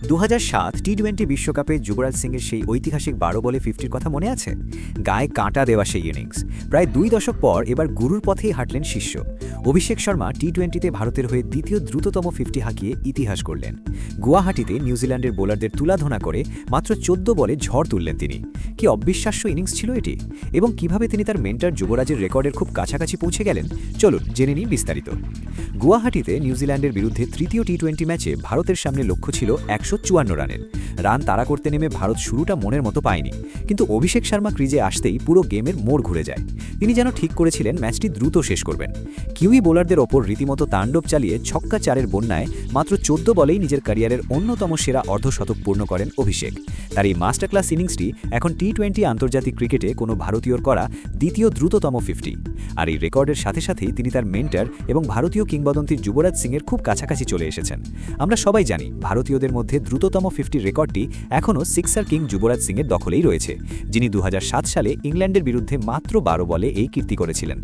2007 টি-20 বিশ্বকাপে যুবরাজ সিংয়ের সেই ঐতিহাসিক 12 বলে 50-র কথা মনে আছে? গায়ে কাঁটা দেওয়া সেই ইনিংস। প্রায় 2 দশক পর এবার গুরুর পথেই হাঁটলেন শিষ্য। অভিষেক শর্মা টি-20তে ভারতের হয়ে দ্বিতীয় দ্রুততম 50 হাঁকিয়ে ইতিহাস গড়লেন। গুয়াহাটিতে নিউজিল্যান্ডের বোলারদের তুলাধোনা করে মাত্র 14 বলে ঝড় তুললেন তিনি। কি অবিশ্বাস্য ইনিংস ছিল এটি, এবং কিভাবে তিনি তার মেন্টর যুবরাজের রেকর্ডের খুব কাছাকাছি পৌঁছে গেলেন, চলুন জেনে নিই বিস্তারিত। গুয়াহাটিতে নিউজিল্যান্ডের বিরুদ্ধে তৃতীয় টি-20 ম্যাচে ভারতের সামনে লক্ষ্য ছিল 154 রানের। রান তাড়া করতে নেমে ভারত শুরুটা মনের মতো পায়নি, কিন্তু অভিষেক শর্মা ক্রিজে আসতেই পুরো গেমের মোড় ঘুরে যায়। তিনি যেন ঠিক করেছিলেন ম্যাচটি দ্রুত শেষ করবেন। কিউই বোলারদের ওপর রীতিমতো তাণ্ডব চালিয়ে ছক্কা চারের বন্যায় মাত্র 14 বলেই নিজের ক্যারিয়ারের অন্যতম সেরা অর্ধশতক পূর্ণ করেন অভিষেক। তার এই মাস্টার ক্লাস ইনিংসটি এখন টি-20 আন্তর্জাতিক ক্রিকেটে কোনো ভারতীয়র করা দ্বিতীয় দ্রুততম 50। আর এই রেকর্ডের সাথে সাথেই তিনি তার মেন্টর এবং ভারতীয় কিংবদন্তি যুবরাজ সিংয়ের খুব কাছাকাছি চলে এসেছেন। আমরা সবাই জানি ভারতীয়দের মধ্যে দ্রুততম 50 রেকর্ডটি এখনও সিক্সার কিং যুবরাজ সিংয়ের দখলেই রয়েছে, যিনি 2007 সালে ইংল্যান্ডের বিরুদ্ধে মাত্র 12 বলে এই কীর্তি করেছিলেন।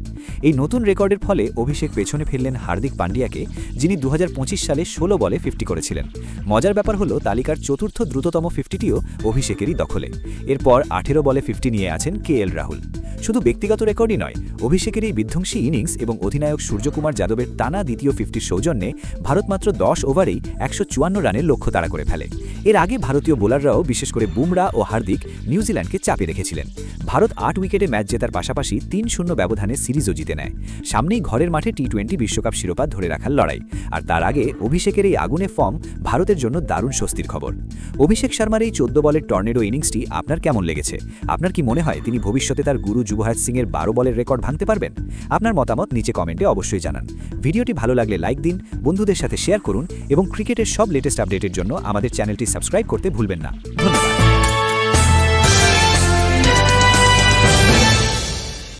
এই নতুন রেকর্ডের ফলে অভিষেক পেছনে ফেললেন হার্দিক পান্ডিয়াকে, যিনি 2025 সালে 16 বলে 50 করেছিলেন। মজার ব্যাপার হলো তালিকার চতুর্থ দ্রুততম 50টিও অভিষেকেরই দখলে। এরপর 18 বলে 50 নিয়ে আছেন KL রাহুল। শুধু ব্যক্তিগত রেকর্ডই নয়, অভিষেকের এই বিধ্বংসী ইনিংস এবং অধিনায়ক সূর্যকুমার যাদবের টানা দ্বিতীয় 50 সৌজন্যে ভারত মাত্র 10 ওভারেই 154 রানের লক্ষ্য তাড়া করে ফেলে। এর আগে ভারতীয় বোলাররাও, বিশেষ করে বুমরা ও হার্দিক, নিউজিল্যান্ডকে চাপে রেখেছিলেন। ভারত 8 উইকেটে ম্যাচ জেতার পাশাপাশি 3-0 ব্যবধানে সিরিজও জিতে নেয়। সামনেই ঘরের মাঠে টি-20 বিশ্বকাপ শিরোপা ধরে রাখার লড়াই, আর তার আগে অভিষেকের এই আগুনে ফর্ম ভারতের জন্য দারুণ স্বস্তির খবর। অভিষেক শর্মার এই 14 বলের টর্নেডো ইনিংসটি আপনার কেমন লেগেছে? আপনার কি মনে হয় তিনি ভবিষ্যতে তার গুরু যুবরাজ সিংয়ের 12 বলের রেকর্ড ভাঙতে পারবেন? আপনার মতামত নিচে কমেন্টে অবশ্যই জানান। ভিডিওটি ভালো লাগলে লাইক দিন, বন্ধুদের সাথে শেয়ার করুন এবং ক্রিকেটের সব লেটেস্ট আপডেটের জন্য আমাদের চ্যানেলটি সাবস্ক্রাইব করতে ভুলবেন না। ধন্যবাদ।